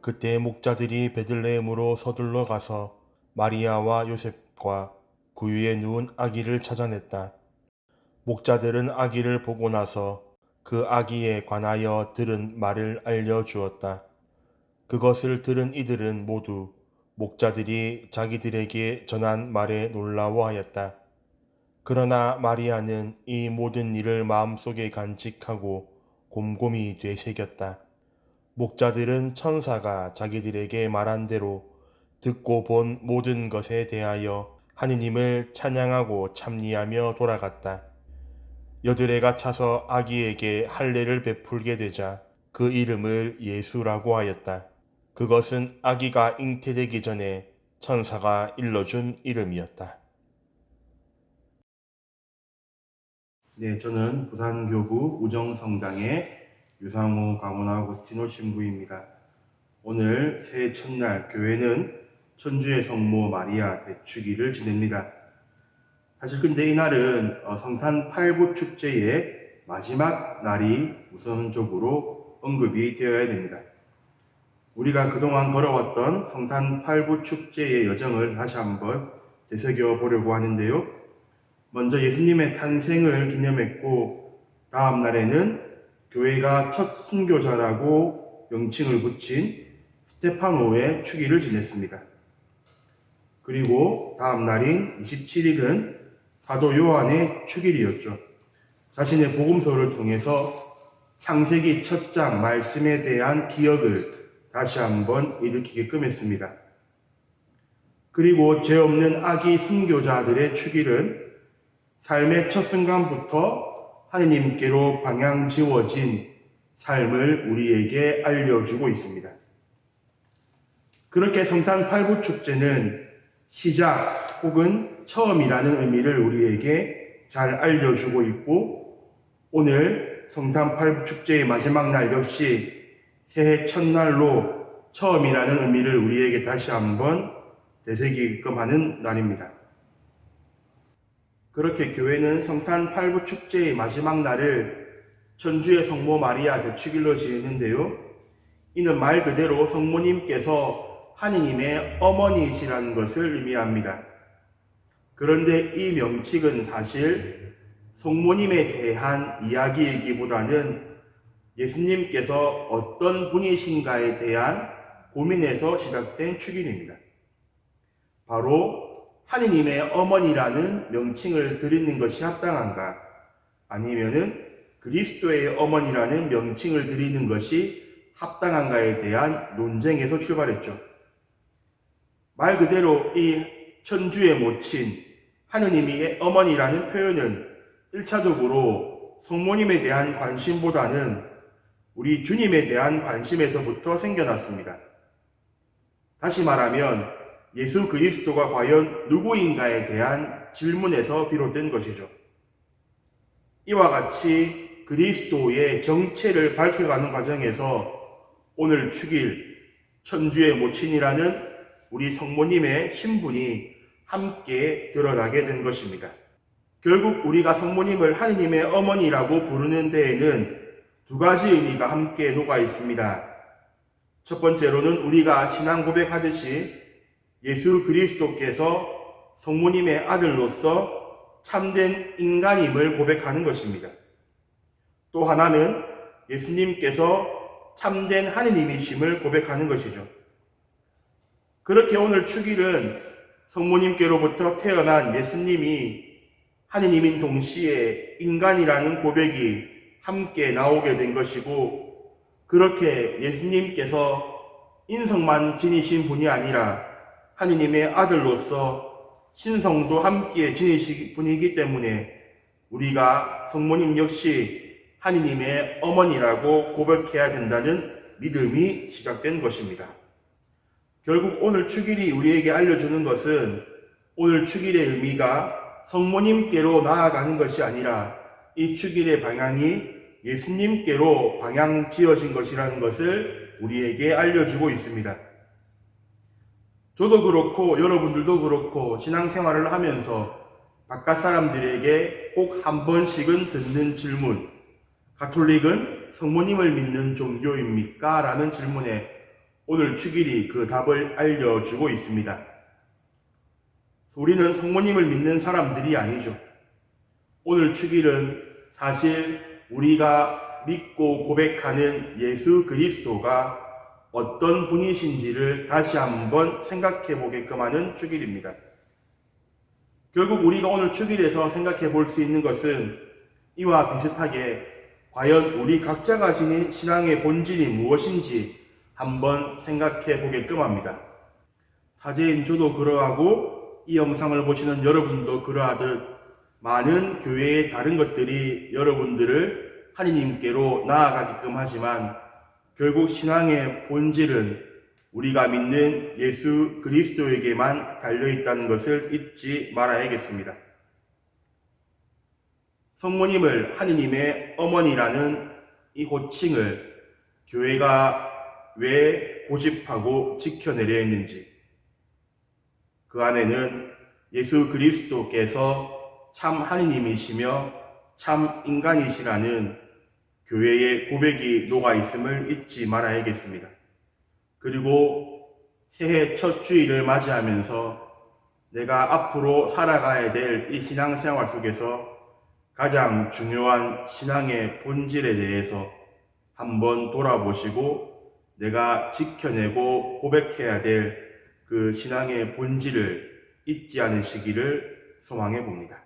그때 목자들이 베들레헴으로 서둘러 가서 마리아와 요셉과 그 위에 누운 아기를 찾아냈다. 목자들은 아기를 보고 나서 그 아기에 관하여 들은 말을 알려주었다. 그것을 들은 이들은 모두 목자들이 자기들에게 전한 말에 놀라워하였다. 그러나 마리아는 이 모든 일을 마음속에 간직하고 곰곰이 되새겼다. 목자들은 천사가 자기들에게 말한 대로 듣고 본 모든 것에 대하여 하느님을 찬양하고 참리하며 돌아갔다. 여드레가 차서 아기에게 할례를 베풀게 되자 그 이름을 예수라고 하였다. 그것은 아기가 잉태되기 전에 천사가 일러준 이름이었다. 네, 저는 부산교구 우정성당의 유상호 가모나 아구스티노 신부입니다. 오늘 새해 첫날 교회는 천주의 성모 마리아 대축일을 지냅니다. 사실 근데 이날은 성탄 8부 축제의 마지막 날이 우선적으로 언급이 되어야 됩니다. 우리가 그동안 걸어왔던 성탄 8부 축제의 여정을 다시 한번 되새겨 보려고 하는데요. 먼저 예수님의 탄생을 기념했고 다음 날에는 교회가 첫 순교자라고 명칭을 붙인 스테파노의 축일을 지냈습니다. 그리고 다음 날인 27일은 사도 요한의 축일이었죠. 자신의 복음서를 통해서 창세기 첫 장 말씀에 대한 기억을 다시 한번 일으키게끔 했습니다. 그리고 죄 없는 아기 순교자들의 축일은 삶의 첫 순간부터 하느님께로 방향 지워진 삶을 우리에게 알려주고 있습니다. 그렇게 성탄 8부 축제는 시작 혹은 처음이라는 의미를 우리에게 잘 알려주고 있고, 오늘 성탄 8부 축제의 마지막 날 역시 새해 첫날로 처음이라는 의미를 우리에게 다시 한번 되새기게끔 하는 날입니다. 그렇게 교회는 성탄 8부 축제의 마지막 날을 천주의 성모 마리아 대축일로 지내는데요. 이는 말 그대로 성모님께서 하느님의 어머니이시라는 것을 의미합니다. 그런데 이 명칭은 사실 성모님에 대한 이야기이기보다는 예수님께서 어떤 분이신가에 대한 고민에서 시작된 축일입니다. 바로 하느님의 어머니라는 명칭을 드리는 것이 합당한가, 아니면은 그리스도의 어머니라는 명칭을 드리는 것이 합당한가에 대한 논쟁에서 출발했죠. 말 그대로 이 천주의 모친 하느님의 어머니라는 표현은 1차적으로 성모님에 대한 관심보다는 우리 주님에 대한 관심에서부터 생겨났습니다. 다시 말하면 예수 그리스도가 과연 누구인가에 대한 질문에서 비롯된 것이죠. 이와 같이 그리스도의 정체를 밝혀가는 과정에서 오늘 축일 천주의 모친이라는 우리 성모님의 신분이 함께 드러나게 된 것입니다. 결국 우리가 성모님을 하느님의 어머니라고 부르는 데에는 두 가지 의미가 함께 녹아 있습니다. 첫 번째로는 우리가 신앙 고백하듯이 예수 그리스도께서 성모님의 아들로서 참된 인간임을 고백하는 것입니다. 또 하나는 예수님께서 참된 하느님이심을 고백하는 것이죠. 그렇게 오늘 축일은 성모님께로부터 태어난 예수님이 하느님인 동시에 인간이라는 고백이 함께 나오게 된 것이고, 그렇게 예수님께서 인성만 지니신 분이 아니라 하느님의 아들로서 신성도 함께 지니신 분이기 때문에 우리가 성모님 역시 하느님의 어머니라고 고백해야 된다는 믿음이 시작된 것입니다. 결국 오늘 축일이 우리에게 알려주는 것은 오늘 축일의 의미가 성모님께로 나아가는 것이 아니라 이 축일의 방향이 예수님께로 방향 지어진 것이라는 것을 우리에게 알려주고 있습니다. 저도 그렇고 여러분들도 그렇고 신앙생활을 하면서 바깥 사람들에게 꼭 한 번씩은 듣는 질문, 가톨릭은 성모님을 믿는 종교입니까? 라는 질문에 오늘 축일이 그 답을 알려주고 있습니다. 우리는 성모님을 믿는 사람들이 아니죠. 오늘 축일은 사실 우리가 믿고 고백하는 예수 그리스도가 어떤 분이신지를 다시 한번 생각해 보게끔 하는 축일입니다. 결국 우리가 오늘 축일에서 생각해 볼 수 있는 것은 이와 비슷하게 과연 우리 각자가 지닌 신앙의 본질이 무엇인지 한번 생각해 보게끔 합니다. 사제인 저도 그러하고 이 영상을 보시는 여러분도 그러하듯 많은 교회의 다른 것들이 여러분들을 하느님께로 나아가게끔 하지만 결국 신앙의 본질은 우리가 믿는 예수 그리스도에게만 달려있다는 것을 잊지 말아야겠습니다. 성모님을 하느님의 어머니라는 이 호칭을 교회가 왜 고집하고 지켜내려 했는지, 그 안에는 예수 그리스도께서 참 하느님이시며 참 인간이시라는 교회의 고백이 녹아 있음을 잊지 말아야겠습니다. 그리고 새해 첫 주일을 맞이하면서 내가 앞으로 살아가야 될 이 신앙생활 속에서 가장 중요한 신앙의 본질에 대해서 한번 돌아보시고 내가 지켜내고 고백해야 될 그 신앙의 본질을 잊지 않으시기를 소망해 봅니다.